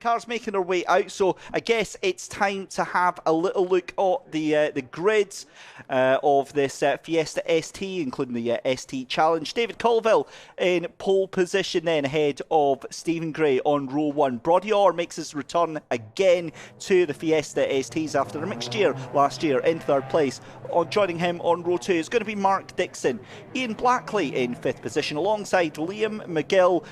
Cars making their way out, so I guess it's time to have a little look at the grids of this Fiesta ST, including the ST Challenge. David Colville in pole position then, ahead of Stephen Gray on row 1. Brodie Orr makes his return again to the Fiesta STs after a mixed year last year in 3rd place. Joining him on row 2 is going to be Mark Dixon. Ian Blackley in 5th position, alongside Liam McGill,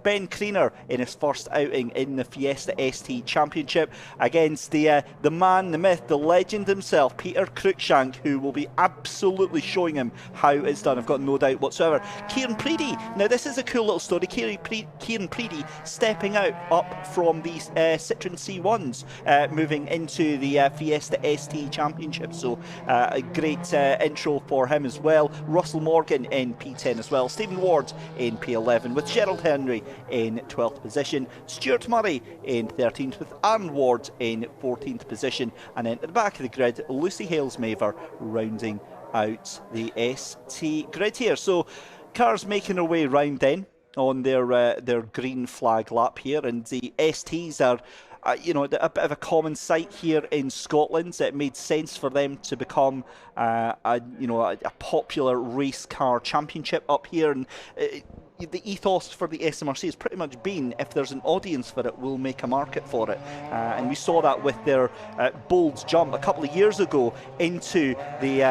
Ben Kriener in his first outing in the Fiesta ST Championship against the man, the myth, the legend himself, Peter Cruikshank, who will be absolutely showing him how it's done. I've got no doubt whatsoever. Kieran Preedy, now this is a cool little story. Kieran Preedy stepping out up from the Citroen C1s, moving into the Fiesta ST Championship. So a great intro for him as well. Russell Morgan in P10 as well. Stephen Ward in P11 with Gerald Henry in 12th position. Stuart Murray in 13th with Aaron Ward in 14th position. And then at the back of the grid, Lucy Hales-Maver rounding out the ST grid here. So cars making their way round then on their green flag lap here, and the STs are you know, a bit of a common sight here in Scotland. It made sense for them to become a popular race car championship up here, and the ethos for the SMRC has pretty much been, if there's an audience for it, we'll make a market for it. And we saw that with their bold jump a couple of years ago into the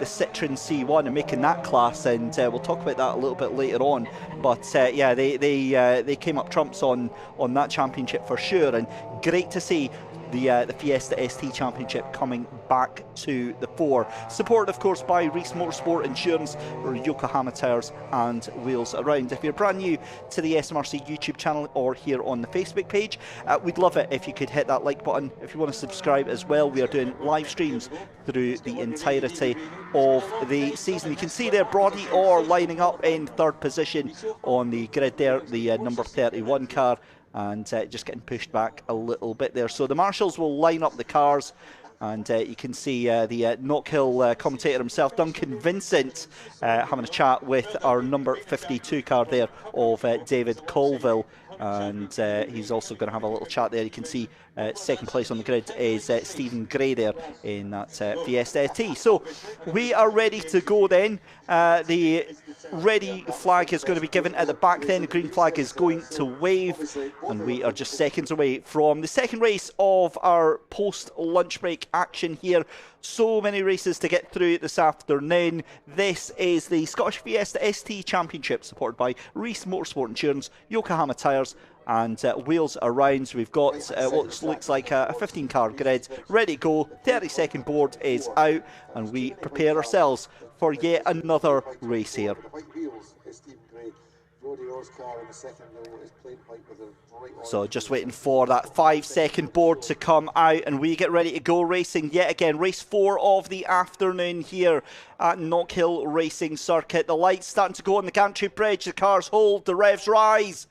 Citroen C1 and making that class, and we'll talk about that a little bit later on. But yeah, they came up trumps on that championship for sure, and great to see the Fiesta ST Championship coming back to the fore. Supported, of course, by Reese Motorsport Insurance, Yokohama Tyres and Wheels Around. If you're brand new to the SMRC YouTube channel or here on the Facebook page, we'd love it if you could hit that like button. If you want to subscribe as well, we are doing live streams through the entirety of the season. You can see there Brodie Orr lining up in 3rd position on the grid there, the number 31 car, and just getting pushed back a little bit there. So the marshals will line up the cars, and you can see the Knockhill commentator himself, Duncan Vincent, having a chat with our number 52 car there of David Colville, and he's also going to have a little chat there. You can see 2nd place on the grid is Stephen Gray there in that Fiesta ST. So we are ready to go then. The ready flag is going to be given at the back then. The green flag is going to wave, and we are just seconds away from the 2nd race of our post-lunch break action here. So many races to get through this afternoon. This is the Scottish Fiesta ST Championship, supported by Reese Motorsport Insurance, Yokohama Tyres and Wheels Around. We've got what looks like a 15-car grid ready to go. 30-second board is out, and we prepare ourselves for yet another race here. So just waiting for that 5-second board to come out, and we get ready to go racing yet again. Race 4 of the afternoon here at Knockhill Racing Circuit. The lights starting to go on the Gantry Bridge. The cars hold, the revs rise.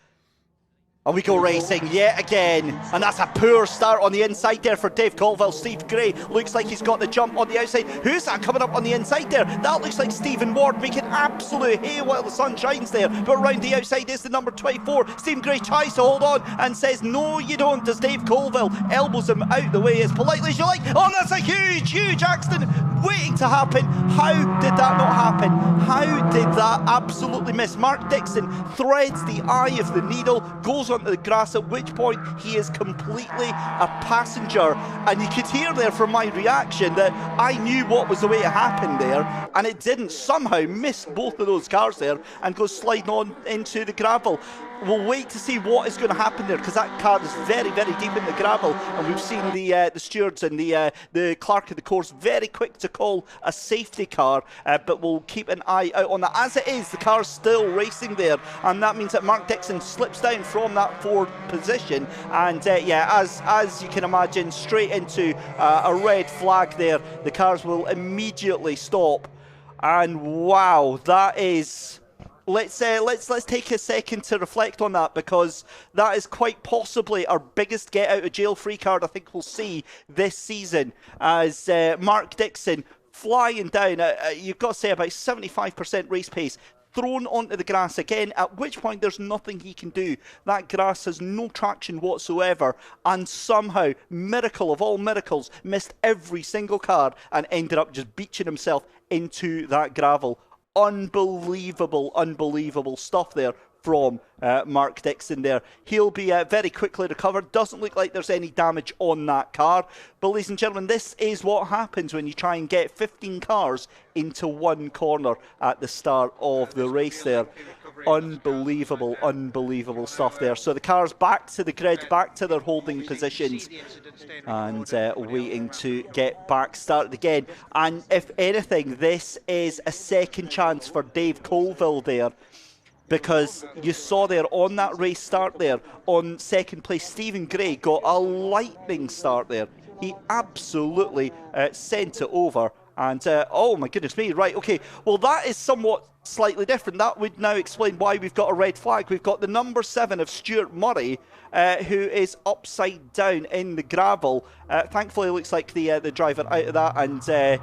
And we go racing yet again, and that's a poor start on the inside there for Dave Colville. Steve Gray looks like he's got the jump on the outside. Who's that coming up on the inside there? That looks like Stephen Ward making absolute hay while the sun shines there, but round the outside is the number 24. Stephen Gray tries to hold on and says no you don't, as Dave Colville elbows him out the way as politely as you like. Oh, that's a huge accident waiting to happen. How did that not happen? How did that absolutely miss? Mark Dixon threads the eye of the needle, goes onto the grass, at which point he is completely a passenger. And you could hear there from my reaction that I knew what was the way it happened there, and it didn't. Somehow missed both of those cars there and goes sliding on into the gravel. we'll wait to see what is going to happen there, because that car is very, very deep in the gravel, and we've seen the stewards and the clerk of the course very quick to call a safety car, but we'll keep an eye out on that. As it is, the car's still racing there, and that means that Mark Dixon slips down from that forward position, and yeah, as you can imagine, straight into a red flag there. The cars will immediately stop, and wow, that is... Let's take a second to reflect on that, because that is quite possibly our biggest get out of jail free card I think we'll see this season, as Mark Dixon flying down you've got to say about 75% race pace, thrown onto the grass again, at which point there's nothing he can do. That grass has no traction whatsoever, and somehow, miracle of all miracles, missed every single car and ended up just beaching himself into that gravel. Unbelievable, unbelievable stuff there from Mark Dixon there. He'll be very quickly recovered. Doesn't look like there's any damage on that car. But ladies and gentlemen, this is what happens when you try and get 15 cars into one corner at the start of the race there. Unbelievable, unbelievable stuff there. So the cars back to the grid, back to their holding positions, and waiting to get back started again. And if anything, this is a second chance for Dave Colville there, because you saw there on that race start there, on second place, Stephen Gray got a lightning start there. He absolutely sent it over. And, oh my goodness me, right, okay. Well, that is somewhat slightly different. That would now explain why we've got a red flag. We've got the number 7 of Stuart Murray, who is upside down in the gravel. Thankfully, it looks like the driver out of that. And,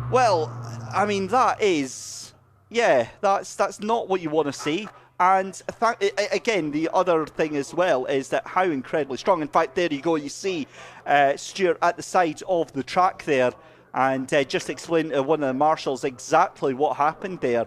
well, I mean, that is... Yeah, that's not what you want to see. And again, the other thing as well is that how incredibly strong. In fact, there you go. You see Stuart at the side of the track there, and just explain to one of the marshals exactly what happened there.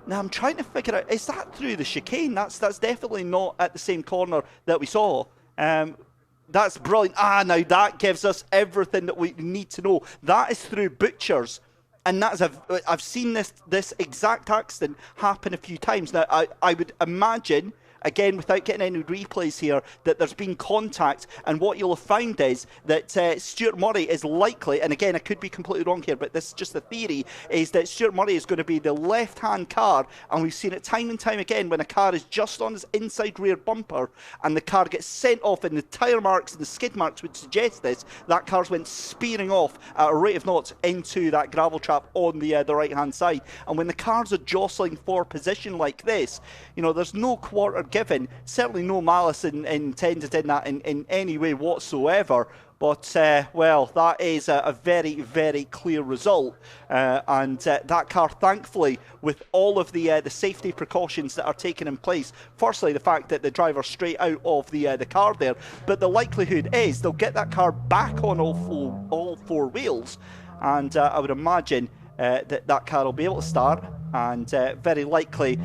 Now, I'm trying to figure out, is that through the chicane? That's definitely not at the same corner that we saw. That's brilliant. Now that gives us everything that we need to know. That is through Butchers. And that's I've seen this exact accident happen a few times. Now, I would imagine, again, without getting any replays here, that there's been contact, and what you'll have found is that Stuart Murray is likely, and again, I could be completely wrong here, but this is just a theory, is that Stuart Murray is going to be the left-hand car, and we've seen it time and time again when a car is just on his inside rear bumper, and the car gets sent off, and the tyre marks and the skid marks would suggest this, that car's went speeding off at a rate of knots into that gravel trap on the right-hand side. And when the cars are jostling for position like this, you know, there's no quarter given, certainly no malice intended in that in any way whatsoever. But, well, that is a very, very clear result. And that car, thankfully, with all of the safety precautions that are taken in place, firstly, the fact that the driver's straight out of the car there, but the likelihood is they'll get that car back on all four wheels. And I would imagine that car will be able to start, and very likely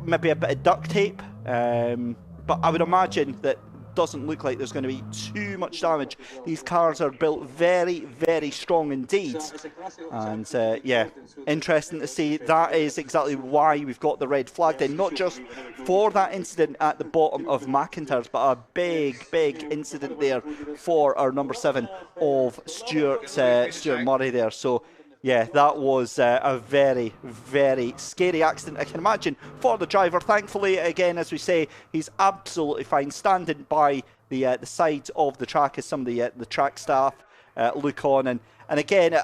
maybe a bit of duct tape. But I would imagine that doesn't look like there's going to be too much damage. These cars are built very, very strong indeed. And yeah, interesting to see. That is exactly why we've got the red flag then, not just for that incident at the bottom of McIntyre's, but a big, big incident there for our number 7 of Stuart Murray there. So yeah, that was a very, very scary accident, I can imagine, for the driver. Thankfully, again, as we say, he's absolutely fine, standing by the side of the track as some of the track staff look on. And again,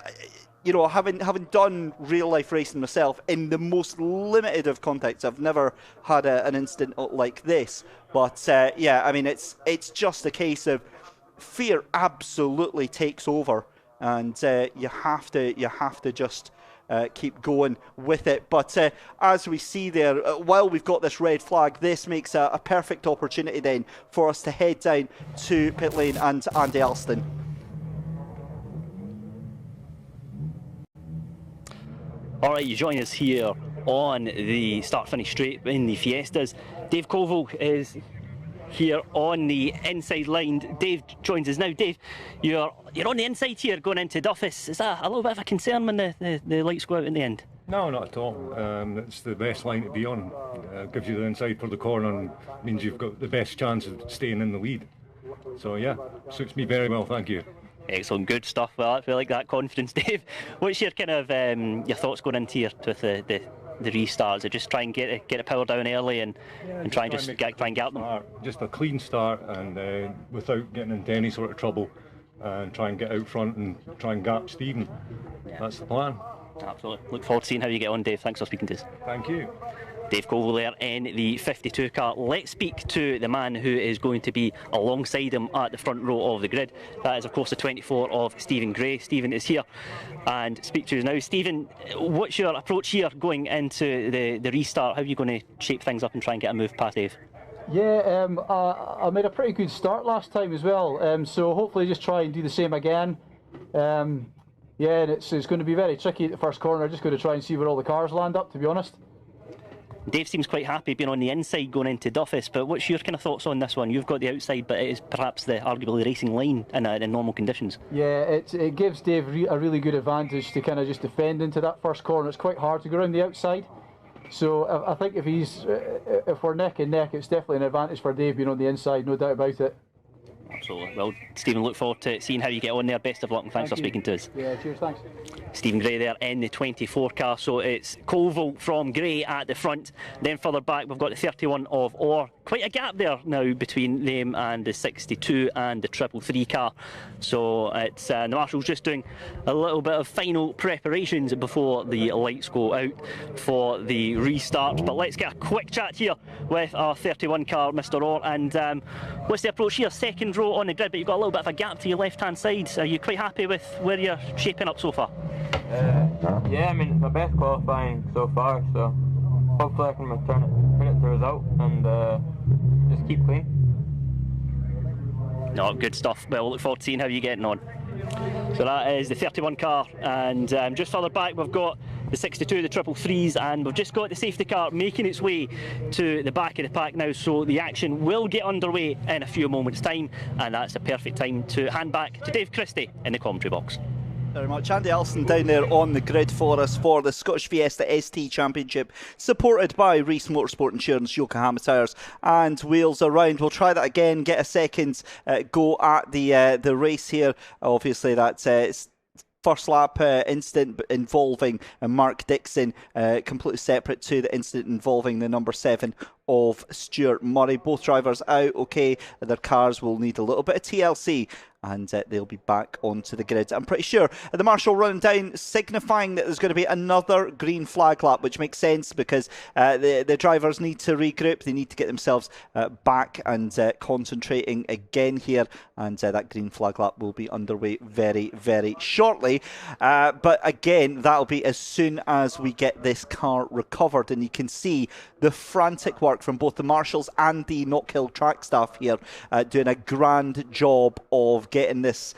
you know, having done real-life racing myself in the most limited of contexts, I've never had an incident like this. But yeah, I mean, it's just a case of fear absolutely takes over. And you have to just keep going with it. But as we see there, while we've got this red flag, this makes a perfect opportunity then for us to head down to pit lane and Andy Alston. All right, you join us here on the start-finish straight in the Fiestas. Dave Colville is here on the inside line. Dave joins us now. Dave, you're on the inside here going into Duffus. Is that a little bit of a concern when the lights go out in the end? No, not at all. It's the best line to be on. Gives you the inside for the corner and means you've got the best chance of staying in the lead. So yeah, suits me very well, thank you. Excellent, good stuff. Well, I feel like that confidence, Dave. What's your kind of your thoughts going into here with the restarts? Just try and get the power down early and try and get them. Just a clean start and without getting into any sort of trouble, and try and get out front and try and gap Stephen. Yeah. That's the plan. Absolutely. Look forward to seeing how you get on, Dave. Thanks for speaking to us. Thank you. Dave Colville there in the 52 car. Let's speak to the man who is going to be alongside him at the front row of the grid. That is, of course, the 24 of Stephen Gray. Stephen is here and speak to us now. Stephen, what's your approach here going into the restart? How are you going to shape things up and try and get a move past Dave? Yeah, I made a pretty good start last time as well, so hopefully just try and do the same again. Yeah, and it's going to be very tricky at the first corner. Just going to try and see where all the cars land up, to be honest. Dave seems quite happy being on the inside going into Duffus, but what's your kind of thoughts on this one? You've got the outside, but it is perhaps arguably the racing line in normal conditions. Yeah, it gives Dave a really good advantage to kind of just defend into that first corner. It's quite hard to go around the outside. So I think if we're neck and neck, it's definitely an advantage for Dave being on the inside, no doubt about it. Absolutely. Well, Stephen, look forward to seeing how you get on there. Best of luck and thanks for speaking to us. Yeah, cheers, thanks. Stephen Gray there in the 24 car, so it's Colville from Gray at the front. Then further back we've got the 31 of Orr. Quite a gap there now between them and the 62 and the 333 car. So it's the Marshals just doing a little bit of final preparations before the lights go out for the restart. But let's get a quick chat here with our 31 car, Mr. Orr. And what's the approach here? Second row on the grid, but you've got a little bit of a gap to your left-hand side. Are you quite happy with where you're shaping up so far? Yeah, I mean, it's my best qualifying so far, so hopefully I can turn it to result and just keep clean. No, good stuff. Well, look forward to seeing how you're getting on. So that is the 31 car, and just further back we've got the 62, the 333s, and we've just got the safety car making its way to the back of the pack now, so the action will get underway in a few moments' time, and that's a perfect time to hand back to Dave Christie in the commentary box. Very much. Andy Alston down there on the grid for us for the Scottish Fiesta ST Championship, supported by Reese Motorsport Insurance, Yokohama Tyres and Wheels Around. We'll try that again, get a second go at the race here. Obviously that's first lap incident involving Mark Dixon, completely separate to the incident involving the number 7 of Stuart Murray. Both drivers out okay. Their cars will need a little bit of TLC and they'll be back onto the grid. I'm pretty sure the marshal running down, signifying that there's going to be another green flag lap, which makes sense because the drivers need to regroup. They need to get themselves back and concentrating again here, and that green flag lap will be underway very, very shortly. But again, that'll be as soon as we get this car recovered, and you can see the frantic work from both the marshals and the Knockhill track staff here, doing a grand job of getting this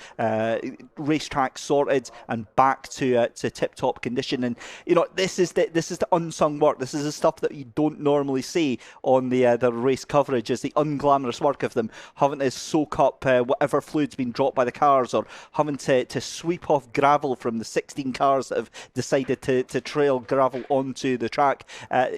racetrack sorted and back to tip-top condition. And you know, this is the unsung work. This is the stuff that you don't normally see on the race coverage. Is the unglamorous work of them having to soak up whatever fluid's been dropped by the cars, or having to sweep off gravel from the 16 cars that have decided to trail gravel onto the track.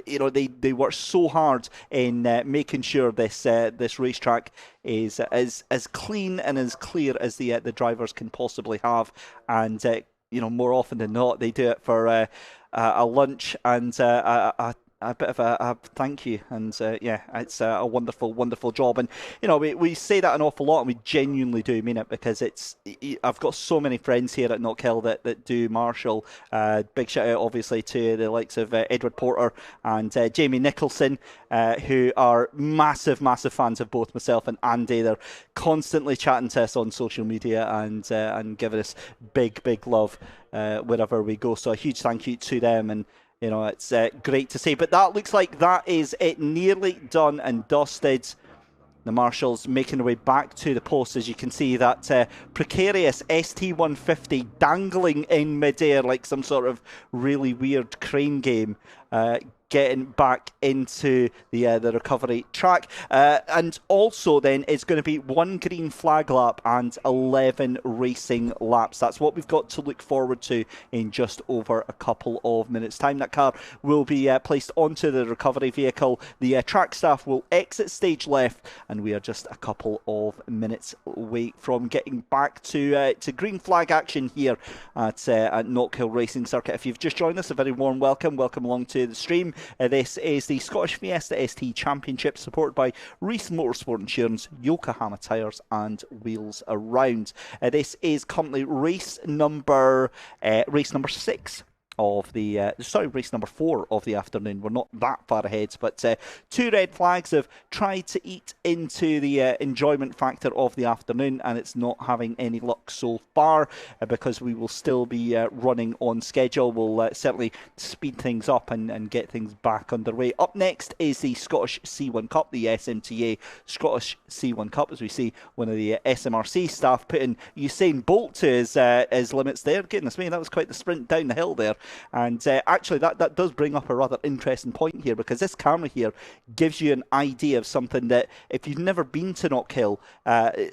You know, they work so hard in making sure this racetrack is as clean and as clear as the drivers can possibly have. And you know, more often than not, they do it for a lunch and a bit of a thank you. And yeah, it's a wonderful, wonderful job. And you know, we say that an awful lot, and we genuinely do mean it, because I've got so many friends here at Knockhill that do marshal. Big shout out obviously to the likes of Edward Porter and Jamie Nicholson, who are massive fans of both myself and Andy. They're constantly chatting to us on social media and giving us big love wherever we go. So a huge thank you to them. And you know, it's great to see. But that looks like that is it, nearly done and dusted. The marshals making their way back to the post. As you can see, that precarious ST150 dangling in midair like some sort of really weird crane game. getting back into the recovery track. And also then it's going to be 1 green flag lap and 11 racing laps. That's what we've got to look forward to in just over a couple of minutes' time. That car will be placed onto the recovery vehicle. The track staff will exit stage left, and we are just a couple of minutes away from getting back to green flag action here at Knockhill Racing Circuit. If you've just joined us, a very warm welcome. Welcome along to the stream. This is the Scottish Fiesta ST Championship, supported by Reese Motorsport Insurance, Yokohama Tyres and Wheels Around. This is currently race number 6 of the race number 4 of the afternoon. We're not that far ahead, but 2 red flags have tried to eat into the enjoyment factor of the afternoon, and it's not having any luck so far because we will still be running on schedule. We'll certainly speed things up and get things back underway. Up next is the Scottish C1 Cup, the SMTA Scottish C1 Cup, as we see one of the SMRC staff putting Usain Bolt to his limits there. Goodness me, that was quite the sprint down the hill there. And actually that does bring up a rather interesting point here, because this camera here gives you an idea of something that, if you've never been to Knockhill,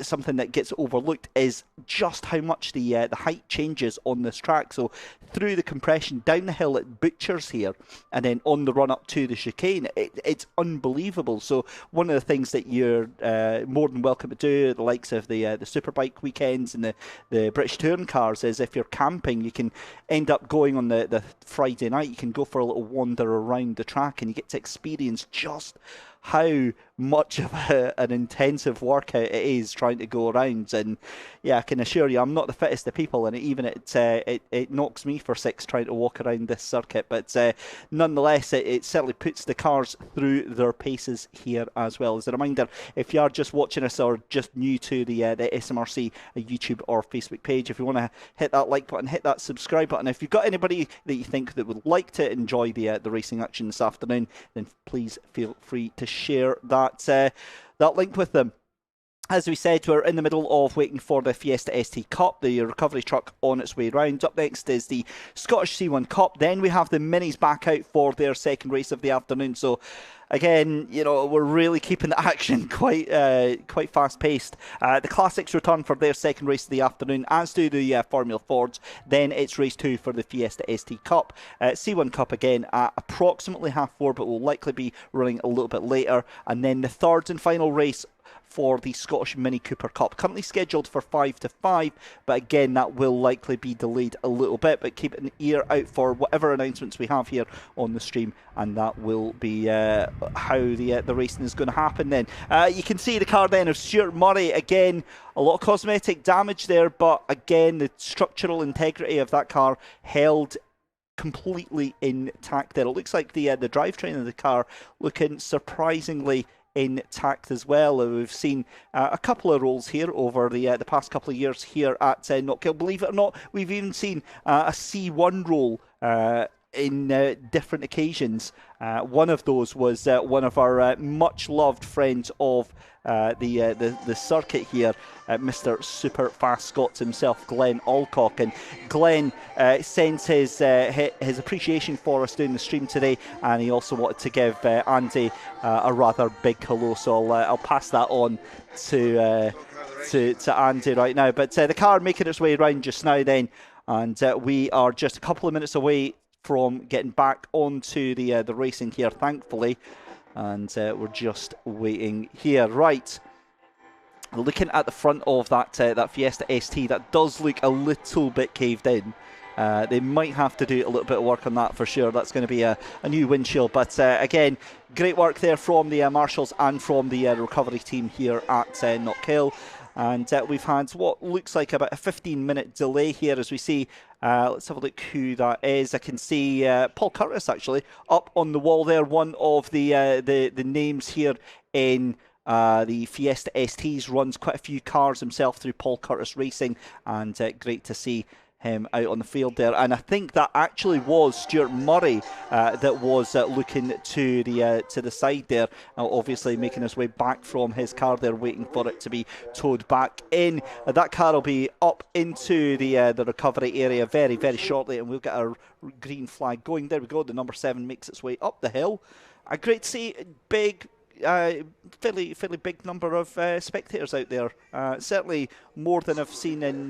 something that gets overlooked is just how much the height changes on this track. So through the compression down the hill it butchers here, and then on the run up to the chicane, it's unbelievable. So one of the things that you're more than welcome to do, the likes of the Superbike weekends and the British Touring cars, is if you're camping, you can end up going on the Friday night, you can go for a little wander around the track, and you get to experience just how much of an intensive workout it is trying to go around. And yeah, I can assure you, I'm not the fittest of people, and it knocks me for 6 trying to walk around this circuit. But nonetheless, it certainly puts the cars through their paces here as well. As a reminder, if you are just watching us or just new to the SMRC YouTube or Facebook page, if you want to hit that like button, hit that subscribe button. If you've got anybody that you think that would like to enjoy the racing action this afternoon, then please feel free to share that link with them. As we said, we're in the middle of waiting for the Fiesta ST Cup, the recovery truck on its way round. Up next is the Scottish C1 Cup. Then we have the Minis back out for their second race of the afternoon. So again, we're really keeping the action quite fast-paced. The Classics return for their second race of the afternoon, as do the Formula Fords. Then it's race 2 for the Fiesta ST Cup. C1 Cup again at approximately 4:30, but will likely be running a little bit later. And then the third and final race for the Scottish Mini Cooper Cup, currently scheduled for 5 to 5, but again that will likely be delayed a little bit. But keep an ear out for whatever announcements we have here on the stream, and that will be how the racing is going to happen. Then you can see the car then of Stuart Murray. Again, a lot of cosmetic damage there, but again the structural integrity of that car held completely intact there. It looks like the drivetrain of the car looking surprisingly intact as well. We've seen a couple of rolls here over the past couple of years here at Knockhill. Believe it or not, we've even seen a C1 roll in different occasions. One of those was one of our much loved friends of the circuit here, Mr. Super Fast Scots himself, Glenn Alcock. And Glenn sends his appreciation for us doing the stream today, and he also wanted to give Andy a rather big hello. So I'll pass that on to Andy right now. But the car making its way around just now then, and we are just a couple of minutes away from getting back onto the racing here, thankfully. And we're just waiting here. Right, looking at the front of that Fiesta ST, that does look a little bit caved in. They might have to do a little bit of work on that for sure. That's going to be a new windshield. But again, great work there from the marshals and from the recovery team here at Knockhill. And we've had what looks like about a 15-minute delay here as we see. Let's have a look who that is. I can see Paul Curtis actually up on the wall there. One of the names here in the Fiesta STs, runs quite a few cars himself through Paul Curtis Racing, and great to see him out on the field there, and I think that actually was Stuart Murray that was looking to the side there, obviously making his way back from his car there, waiting for it to be towed back in. That car will be up into the recovery area very, very shortly, and we'll get our green flag going. There we go. The number 7 makes its way up the hill. Great to see big. Fairly big number of spectators out there. Certainly more than I've seen in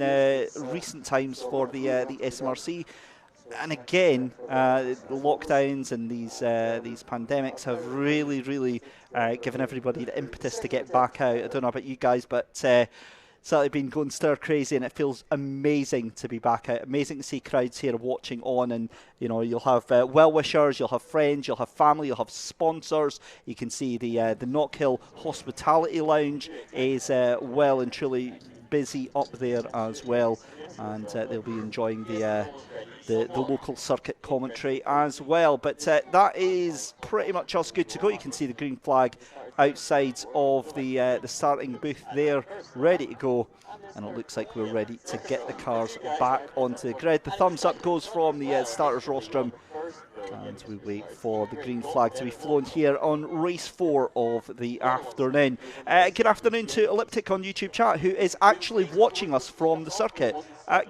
recent times for the SMRC. And again, the lockdowns and these pandemics have really given everybody the impetus to get back out. I don't know about you guys, but certainly been going stir crazy, and it feels amazing to be back out. Amazing to see crowds here watching on, and you know, you'll have well-wishers, you'll have friends, you'll have family, you'll have sponsors. You can see the Knockhill Hospitality Lounge is well and truly busy up there as well, and they'll be enjoying the local circuit commentary as well. But that is pretty much us good to go. You can see the green flag outside of the starting booth there, ready to go, and it looks like we're ready to get the cars back onto the grid. The thumbs up goes from the starters rostrum, and we wait for the green flag to be flown here on race 4 of the afternoon. Good afternoon to Elliptic on YouTube chat, who is actually watching us from the circuit.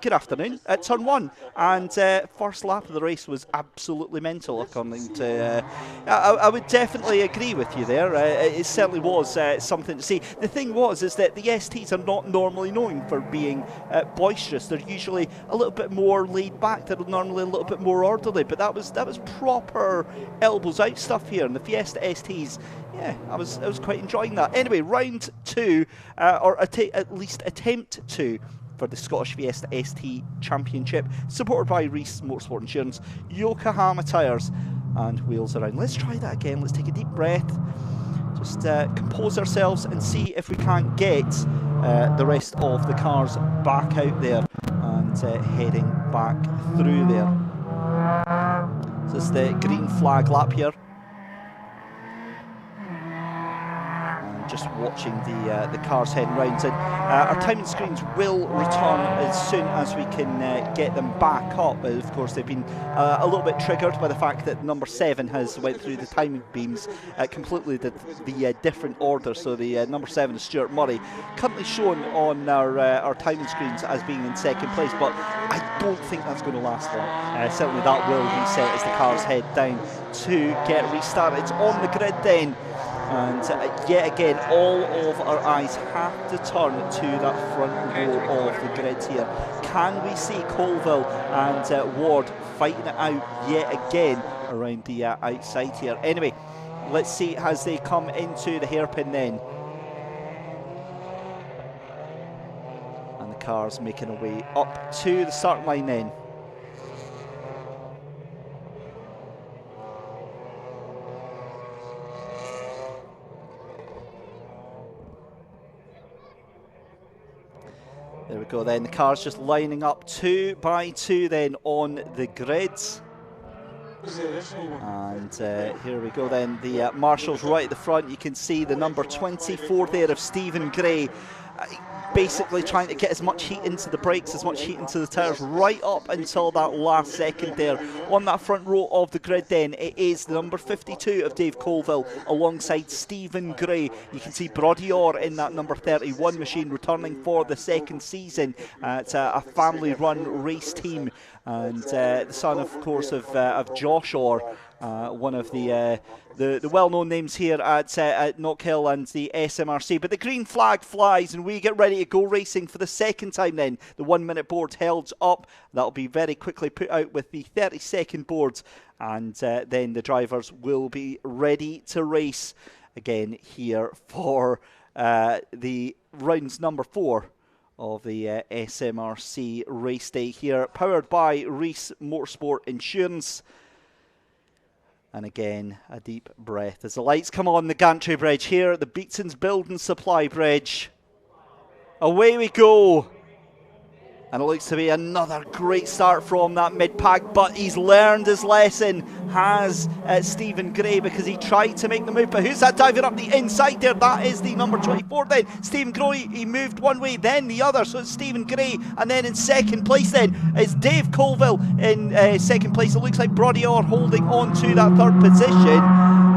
Good afternoon. Turn 1, and first lap of the race was absolutely mental, according to... I would definitely agree with you there. It certainly was something to see. The thing is that the STs are not normally known for being boisterous. They're usually a little bit more laid back. They're normally a little bit more orderly, but that was proper elbows out stuff here. And the Fiesta STs, yeah, I was quite enjoying that. Anyway, round 2, or at least attempt 2, for the Scottish Fiesta ST Championship, supported by Reese Motorsport Insurance, Yokohama tyres, and wheels around. Let's try that again. Let's take a deep breath, just compose ourselves and see if we can't get the rest of the cars back out there and heading back through there. So this is the green flag lap here. Just watching the cars heading round, and our timing screens will return as soon as we can get them back up. Of course, they've been a little bit triggered by the fact that number 7 has went through the timing beams completely the different order. So the number 7 is Stuart Murray, currently shown on our timing screens as being in second place, but I don't think that's going to last long. Certainly that will reset as the cars head down to get restarted. It's on the grid then. And yet again, all of our eyes have to turn to that front row of the grid here. Can we see Colville and Ward fighting it out yet again around the outside here? Anyway, let's see as they come into the hairpin then. And the cars making their way up to the start line then. There we go then, the cars just lining up 2 by 2 then on the grids. And here we go then, the marshals right at the front. You can see the number 24 there of Stephen Gray, basically trying to get as much heat into the brakes, as much heat into the tyres, right up until that last second there. On that front row of the grid then, it is the number 52 of Dave Colville alongside Stephen Gray. You can see Brodior in that number 31 machine, returning for the second season. It's a family-run race team, and the son, of course, of Josh Orr, one of the well-known names here at Knockhill and the SMRC. But the green flag flies and we get ready to go racing for the second time then. The 1 minute board held up. That'll be very quickly put out with the 30-second boards, and then the drivers will be ready to race again here for the rounds number 4 of the SMRC race day here, powered by Reese Motorsport Insurance. And again, a deep breath as the lights come on the gantry bridge here at the Beatson's Building Supply Bridge. Away we go. And it looks to be another great start from that mid-pack, but he's learned his lesson, has Stephen Gray, because he tried to make the move. But who's that diving up the inside there? That is the number 24 then. Stephen Gray, he moved one way, then the other. So it's Stephen Gray. And then in second place then is Dave Colville in second place. It looks like Brodior holding on to that third position.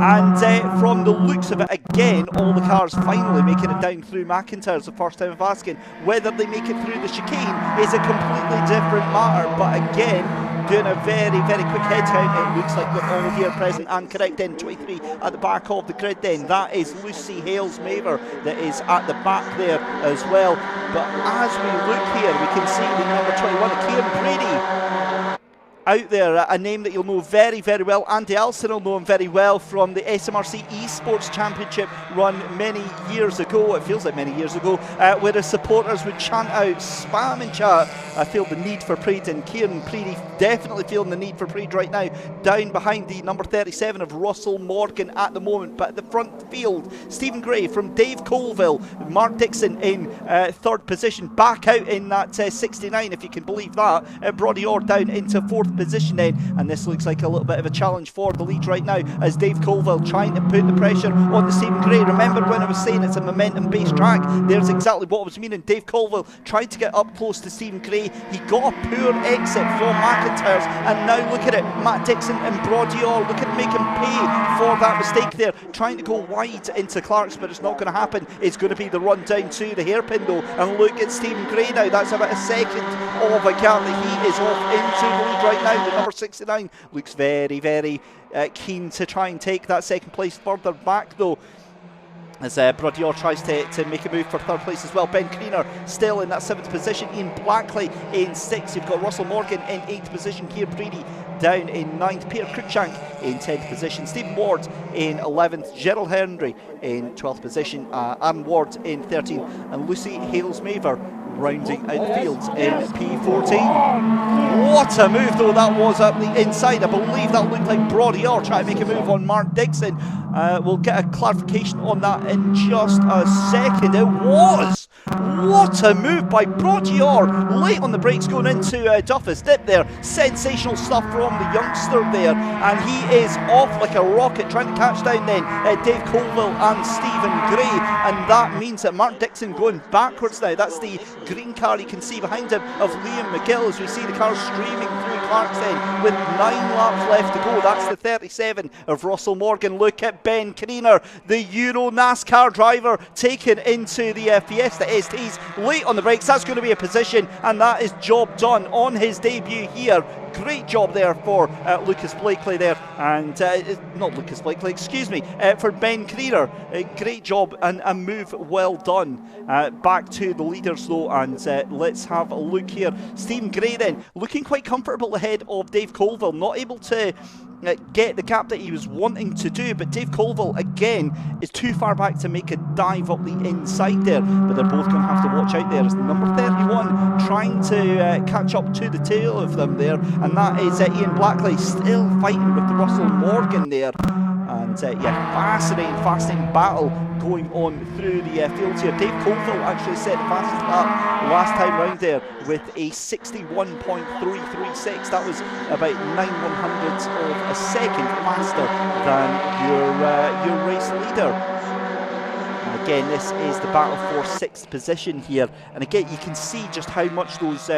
And from the looks of it, again, all the cars finally making it down through McIntyre. It's the first time of asking. Whether they make it through the chicane is a completely different matter. But again, doing a very, very quick head count, it looks like we're all here present and correct. Then 23 at the back of the grid then. That is Lucy Hales-Maver that is at the back there as well. But as we look here, we can see the number 21, Kieran Brady, out there, a name that you'll know very, very well. Andy Alston will know him very well from the SMRC Esports Championship run many years ago. It feels like many years ago, where the supporters would chant out, spam and chat, I feel the need for Prade, and Kieran Preedy definitely feeling the need for Prade right now, down behind the number 37 of Russell Morgan at the moment. But at the front field, Stephen Gray from Dave Colville, Mark Dixon in third position, back out in that 69, if you can believe that. Brodior down into fourth position then, and this looks like a little bit of a challenge for the lead right now, as Dave Colville trying to put the pressure on the Stephen Gray. Remember when I was saying it's a momentum based track? There's exactly what I was meaning. Dave Colville tried to get up close to Stephen Gray. He got a poor exit from McIntyre's, and now look at it, Matt Dixon and Brodior, look at make him pay for that mistake there, trying to go wide into Clark's, but it's not going to happen. It's going to be the run down to the hairpin though, and look at Stephen Gray now. That's about a second of a gap that he is off into the lead right now. The number 69 looks very, very keen to try and take that second place further back though, as Brodior tries to make a move for third place as well. Ben Kriener still in that 7th position, Ian Blackley in 6th, you've got Russell Morgan in 8th position, Keir Brady down in 9th, Peter Cruikshank in 10th position, Stephen Ward in 11th, Gerald Henry in 12th position, Aaron Ward in 13th, and Lucy Hales-Maver rounding out the field in P14. What a move though that was up the inside. I believe that looked like Brodior trying to make a move on Mark Dixon. We'll get a clarification on that in just a second. It was! What a move by Brodior, late on the brakes going into Duffus dip there. Sensational stuff from the youngster there, and he is off like a rocket trying to catch down then Dave Colville and Stephen Gray, and that means that Mark Dixon going backwards now. That's the green car you can see behind him of Liam McGill, as we see the car streaming through Clark's then with 9 laps left to go. That's the 37 of Russell Morgan. Look at Ben Kriener, the Euro NASCAR driver, taken into the Fiesta STs late on the brakes. That's going to be a position, and that is job done on his debut here. Great job there for Lucas Blakely there, and not Lucas Blakely, excuse me, for Ben Kriener. Great job and a move well done. Back to the leaders though, and let's have a look here. Stephen Gray then looking quite comfortable ahead of Dave Colville, not able to get the gap that he was wanting to do, but Dave Colville again is too far back to make a dive up the inside there, but they're both going to have to watch out there as the number 31 trying to catch up to the tail of them there, and that is Ian Blackley still fighting with the Russell Morgan there. And yeah, fascinating battle going on through the fields here. Dave Colville actually set the fastest lap last time round there with a 61.336. That was about 9/100ths of a second faster than your race leader. And again, this is the battle for 6th position here, and again you can see just how much those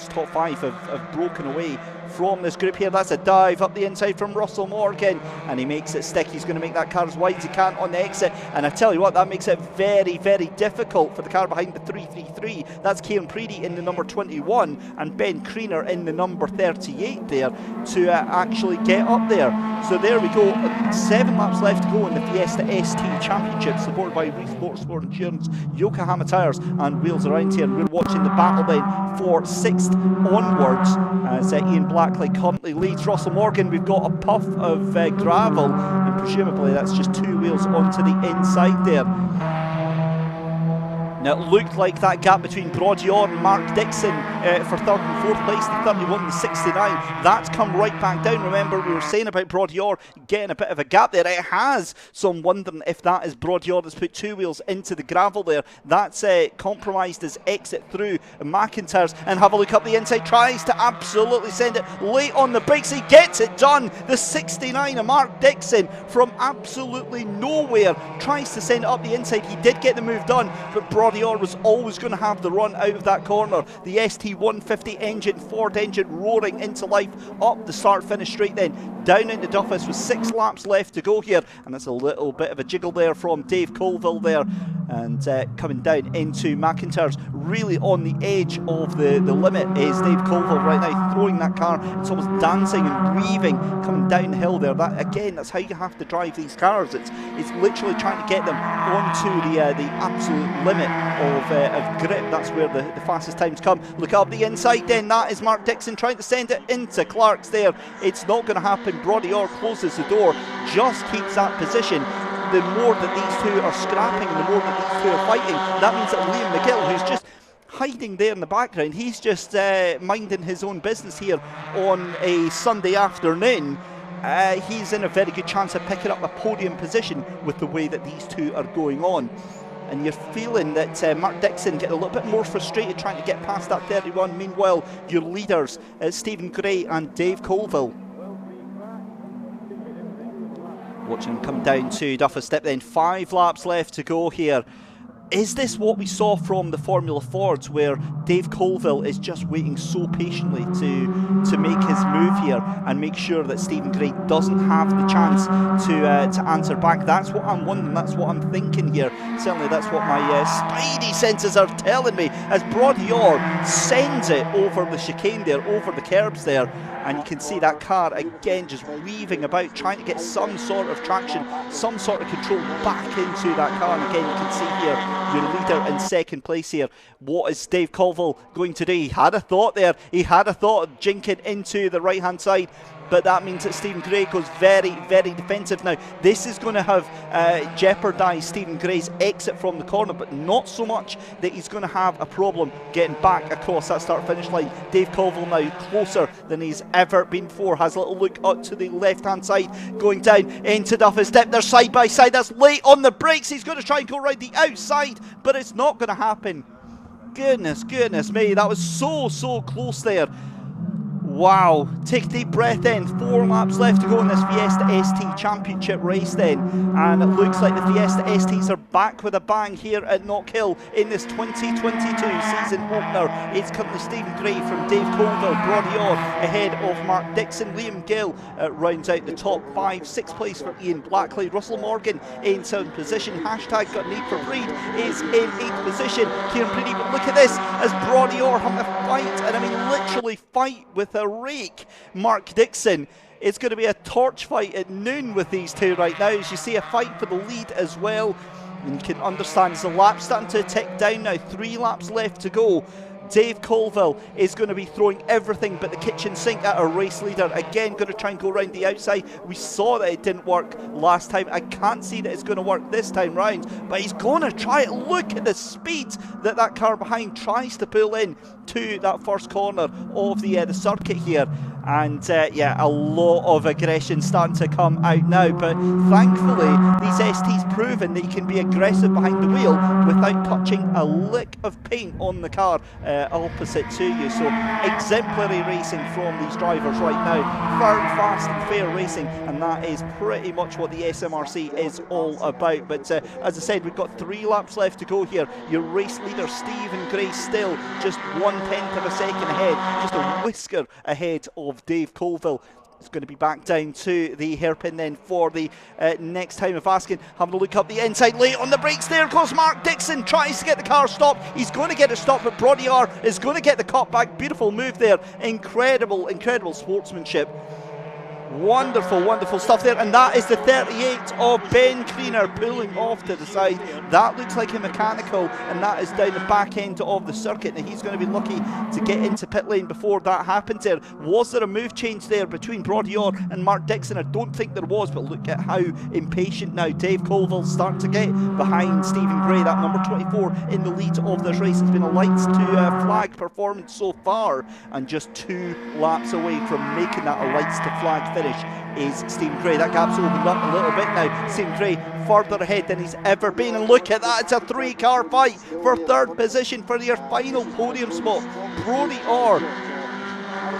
top 5 have broken away from this group here. That's a dive up the inside from Russell Morgan, and he makes it stick. He's going to make that car as wide as he can on the exit, and I tell you what, that makes it very, very difficult for the car behind the 333. That's Kieran Preedy in the number 21 and Ben Kriener in the number 38 there to actually get up there. So there we go, 7 laps left to go in the Fiesta ST Championship, supported by Reef Motorsport Insurance, Yokohama Tyres and Wheels Around here. And we're watching the battle then for 6th onwards as Ian Blackley currently leads Russell Morgan. We've got a puff of gravel, and presumably that's just 2 wheels onto the inside there. Now it looked like that gap between Brodior and Mark Dixon for 3rd and 4th place, the 31 and 69. That's come right back down. Remember, we were saying about Broadior getting a bit of a gap there. It has, so I'm wondering if that is Broadior that's put 2 wheels into the gravel there. That's compromised his exit through McIntyre's. And have a look up the inside, tries to absolutely send it late on the brakes. He gets it done. The 69 of Mark Dixon from absolutely nowhere tries to send it up the inside. He did get the move done, but Broadior was always going to have the run out of that corner. The ST150 engine, Ford engine, roaring into life up the start-finish straight then. Down into Duffus with 6 laps left to go here, and that's a little bit of a jiggle there from Dave Colville there, and coming down into McIntyre's. Really on the edge of the limit is Dave Colville right now, throwing that car. It's almost dancing and weaving coming down the hill there. That again, that's how you have to drive these cars. It's literally trying to get them onto the absolute limit of grip. That's where the fastest times come. Look up the inside then, that is Mark Dixon trying to send it into Clark's there. It's not going to happen. Broadior closes the door, just keeps that position. The more that these two are scrapping and the more that these two are fighting, that means that Liam McGill, who's just hiding there in the background, he's just minding his own business here on a Sunday afternoon. He's in a very good chance of picking up a podium position with the way that these two are going on. And you're feeling that Mark Dixon getting a little bit more frustrated trying to get past that 31. Meanwhile, your leaders, Stephen Gray and Dave Colville. Watching him come down to Duffus Step then. 5 laps left to go here. Is this what we saw from the Formula Fords, where Dave Colville is just waiting so patiently to make his move here and make sure that Stephen Gray doesn't have the chance to answer back? That's what I'm wondering, that's what I'm thinking here. Certainly that's what my spidey senses are telling me, as Broadior sends it over the chicane there, over the curbs there, and you can see that car again just weaving about, trying to get some sort of traction, some sort of control back into that car. And again, you can see here your leader in 2nd place here. What is Dave Colville going to do? He had a thought there. He had a thought of jinking into the right-hand side, but that means that Stephen Gray goes very, very defensive now. This is going to have jeopardised Stephen Gray's exit from the corner, but not so much that he's going to have a problem getting back across that start-finish line. Dave Colville now closer than he's ever been before. Has a little look up to the left-hand side, going down into Duffus Step. They're side by side. That's late on the brakes. He's going to try and go right the outside, but it's not going to happen. Goodness me, that was so close there. Wow, take a deep breath in. 4 laps left to go in this Fiesta ST Championship race then, and it looks like the Fiesta STs are back with a bang here at Knockhill in this 2022 season opener. It's currently Stephen Gray from Dave Colville, Broadior ahead of Mark Dixon. Liam Gill rounds out the top 5. 6th place for Ian Blackley. Russell Morgan in 7th position. Hashtag got need for Breed is in 8th position. Kieran Preedy, but look at this, as Broadior having a fight, and I mean literally fight with a rake. Mark Dixon, it's going to be a torch fight at noon with these two right now, as you see a fight for the lead as well. And you can understand as the lap's starting to tick down now. 3 laps left to go. Dave Colville is going to be throwing everything but the kitchen sink at our race leader. Again, going to try and go around the outside. We saw that it didn't work last time. I can't see that it's going to work this time round, but he's going to try it. Look at the speed that that car behind tries to pull in to that first corner of the circuit here. And yeah, a lot of aggression starting to come out now, but thankfully these STs proven that you can be aggressive behind the wheel without touching a lick of paint on the car opposite to you. So exemplary racing from these drivers right now. Firm, fast and fair racing, and that is pretty much what the SMRC is all about. But as I said, we've got 3 laps left to go here. Your race leader Stephen Gray still just 1/10 of a second ahead, just a whisker ahead of Dave Colville. It's going to be back down to the hairpin then for the next time of asking. Having a look up the inside, late on the brakes. There goes Mark Dixon, tries to get the car stopped. He's going to get it stopped, but Broadior is going to get the cut back. Beautiful move there. Incredible sportsmanship. Wonderful, wonderful stuff there, and that is the 38 of Ben Kriener pulling off to the side. That looks like a mechanical, and that is down the back end of the circuit. Now he's going to be lucky to get into pit lane before that happens there. Was there a move change there between Brodior and Mark Dixon? I don't think there was, but look at how impatient now Dave Colville's starting to get behind Stephen Gray, that number 24 in the lead of this race. It's been a lights to flag performance so far, and just 2 laps away from making that a lights to flag finish is Stephen Gray. That gap's opened up a little bit now. Stephen Gray further ahead than he's ever been, and look at that, it's a 3-car fight for 3rd position for your final podium spot. Brody Orr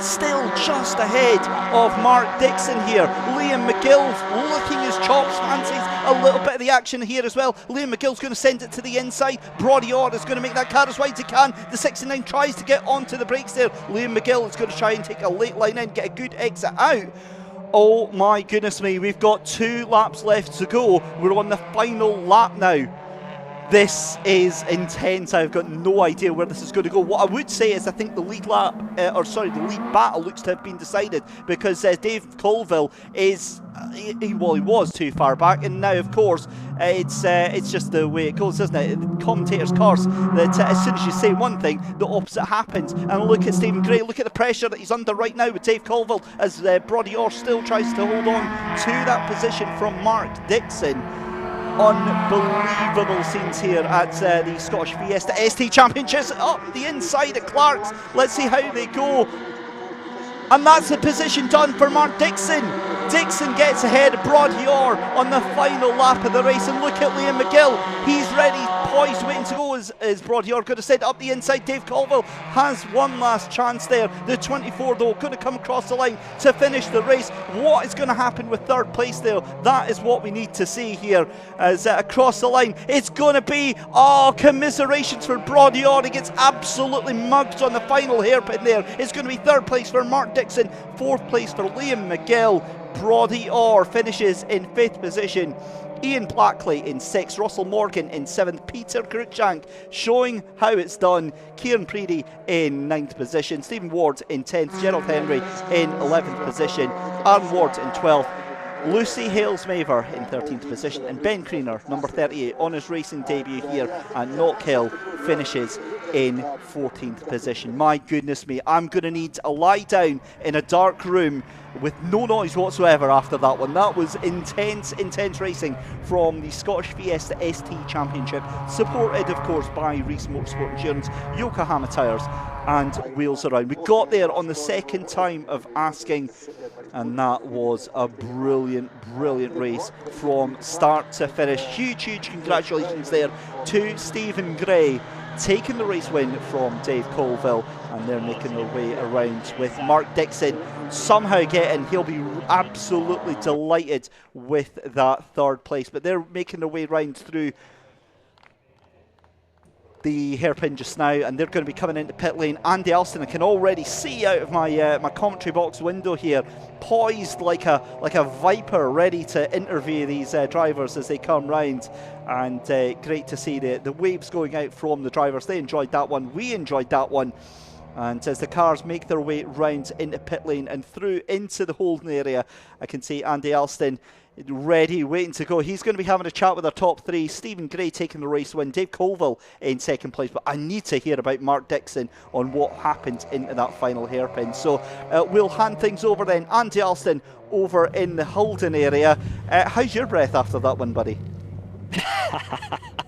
still just ahead of Mark Dixon here. Liam McGill's licking his chops, fancies a little bit of the action here as well. Liam McGill's going to send it to the inside. Brody Orr is going to make that car as wide as he can. The 69 tries to get onto the brakes there. Liam McGill is going to try and take a late line in, get a good exit out. Oh my goodness me, we've got 2 laps left to go. We're on the final lap now. This is intense. I've got no idea where this is going to go. What I would say is I think the lead lap, the lead battle looks to have been decided, because Dave Colville is, he was too far back, and now of course it's just the way it goes, isn't it? The commentators curse that as soon as you say one thing, the opposite happens. And look at Stephen Gray, look at the pressure that he's under right now with Dave Colville, as Brody Orr still tries to hold on to that position from Mark Dixon. Unbelievable scenes here at the Scottish Fiesta ST Championships. Up the inside at Clark's. Let's see how they go. And that's the position done for Mark Dixon. Dixon gets ahead of Brody Orr on the final lap of the race, and look at Liam McGill. He's ready, poised, waiting to go as Brody Orr. Going to send it up the inside. Dave Colville has one last chance there. The 24 though going to come across the line to finish the race. What is going to happen with 3rd place there? That is what we need to see here, as across the line it's going to be, commiserations for Brody Orr. He gets absolutely mugged on the final hairpin there. It's going to be 3rd place for Mark Dixon, 4th place for Liam McGill. Brody Orr finishes in 5th position. Ian Blackley in 6th, Russell Morgan in 7th, Peter Cruikshank showing how it's done, Kieran Preedy in 9th position, Stephen Ward in 10th, Gerald Henry in 11th position, Aaron Ward in 12th, Lucy Hales-Maver in 13th position, and Ben Kriener, number 38, on his racing debut here at Knockhill, finishes in 14th position. My goodness me, I'm going to need a lie down in a dark room with no noise whatsoever after that one. That was intense racing from the Scottish Fiesta ST Championship, supported of course by Reese Motorsport Insurance, Yokohama Tyres and Wheels Around. We got there on the 2nd time of asking, and that was a brilliant race from start to finish. Huge congratulations there to Stephen Gray, taking the race win from Dave Colville, and they're making their way around with Mark Dixon somehow getting, he'll be absolutely delighted with that 3rd place, but they're making their way round through the hairpin just now, and they're going to be coming into pit lane. Andy Alston, I can already see out of my my commentary box window here, poised like a viper, ready to interview these drivers as they come round. And great to see the waves going out from the drivers. They enjoyed that one, we enjoyed that one. And as the cars make their way round into pit lane and through into the holding area, I can see Andy Alston ready, waiting to go. He's going to be having a chat with our top 3. Stephen Gray taking the race win, Dave Colville in 2nd place. But I need to hear about Mark Dixon on what happened into that final hairpin. So we'll hand things over then. Andy Alston over in the holding area. How's your breath after that one, buddy?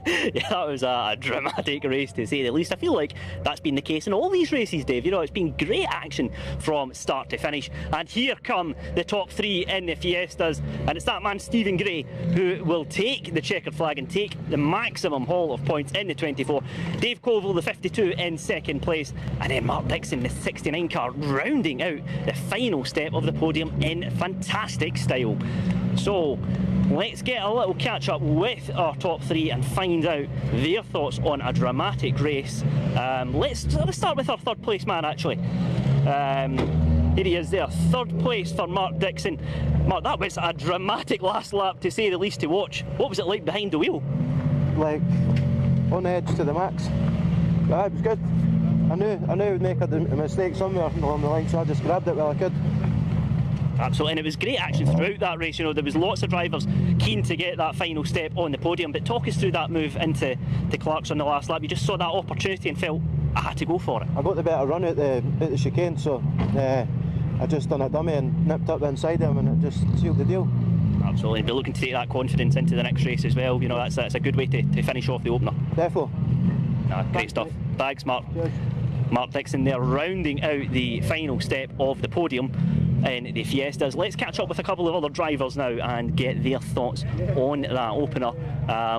Yeah, that was a dramatic race to say the least. I feel like that's been the case in all these races, Dave. You know, it's been great action from start to finish. And here come the top 3 in the Fiestas, and it's that man Stephen Gray who will take the checkered flag and take the maximum haul of points in the 24. Dave Colville, the 52, in 2nd place, and then Mark Dixon, the 69 car, rounding out the final step of the podium in fantastic style. So let's get a little catch up with our top 3 and find out their thoughts on a dramatic race. Let's start with our 3rd place man, actually. Here he is there, 3rd place for Mark Dixon. Mark, that was a dramatic last lap to say the least to watch. What was it like behind the wheel? Like on the edge to the max. Yeah, it was good. I knew I would make a mistake somewhere along the line, so I just grabbed it while I could. Absolutely, and it was great action throughout that race. You know, there was lots of drivers keen to get that final step on the podium. But talk us through that move into the Clarkson on the last lap. You just saw that opportunity and felt I had to go for it. I got the better run at the chicane, so I just done a dummy and nipped up the inside him, and it just sealed the deal. Absolutely, and be looking to take that confidence into the next race as well. You know, that's a good way to finish off the opener. Definitely. Great stuff. Thanks, Mark. Cheers. Mark Dixon there rounding out the final step of the podium in the Fiestas. Let's catch up with a couple of other drivers now and get their thoughts on that opener.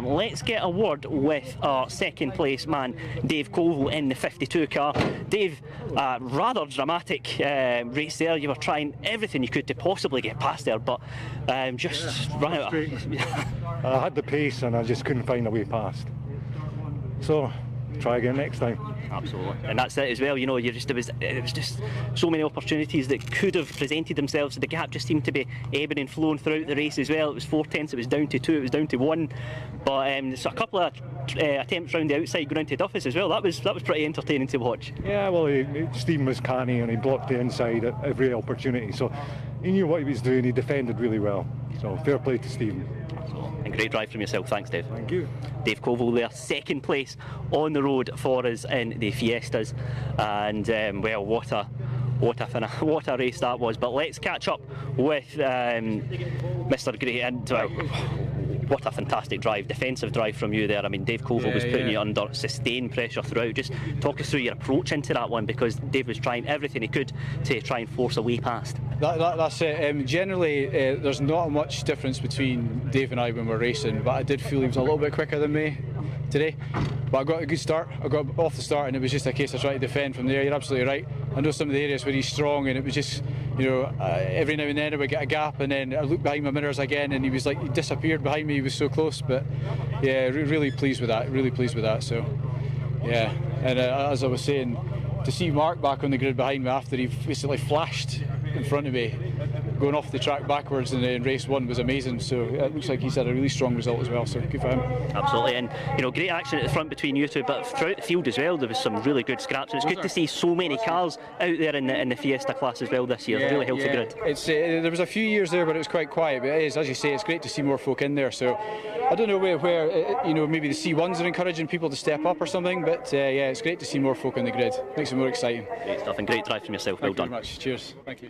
Let's get a word with our second place man, Dave Colville, in the 52 car. Dave, rather dramatic race there. You were trying everything you could to possibly get past there, but just ran out. I had the pace and I just couldn't find a way past. So, try again next time. Absolutely, and that's it as well. You know, it was just so many opportunities that could have presented themselves. The gap just seemed to be ebbing and flowing throughout the race as well. It was 4/10, it was down to 2, it was down to 1. But so a couple of attempts round the outside going into Duffus as well. That was pretty entertaining to watch. Yeah, well, Stephen was canny and he blocked the inside at every opportunity. So he knew what he was doing. He defended really well. So fair play to Stephen. And great drive from yourself. Thanks, Dave. Thank you. Dave Colville there, second place on the road for us in the Fiestas, and well, what a race that was. But let's catch up with Mr. Gray, and what a fantastic drive, defensive drive from you there. I mean, Dave Colville was putting you under sustained pressure throughout. Just talk us through your approach into that one, because Dave was trying everything he could to try and force a way past. That's it. Generally, there's not much difference between Dave and I when we're racing, but I did feel he was a little bit quicker than me today. But I got a good start. I got off the start, and it was just a case of trying to defend from there. You're absolutely right. I know some of the areas where he's strong, and it was just, you know, every now and then I would get a gap, and then I looked behind my mirrors again, and he was like, he disappeared behind me. He was so close, but yeah, really pleased with that. Really pleased with that. So yeah, and as I was saying, to see Mark back on the grid behind me after he basically flashed in front of me, going off the track backwards in race 1 was amazing. So it looks like he's had a really strong result as well, so good for him. Absolutely, and you know, great action at the front between you two, but throughout the field as well there was some really good scraps. It's good to see so many cars out there in the Fiesta class as well this year. Really healthy grid. It's there was a few years there, but it was quite quiet. But it is, as you say, it's great to see more folk in there. So I don't know where you know, maybe the C1s are encouraging people to step up or something, but yeah, it's great to see more folk in the grid. Makes it more exciting. Great stuff, and great drive from yourself. Well done. Thank you very much. Cheers. Thank you.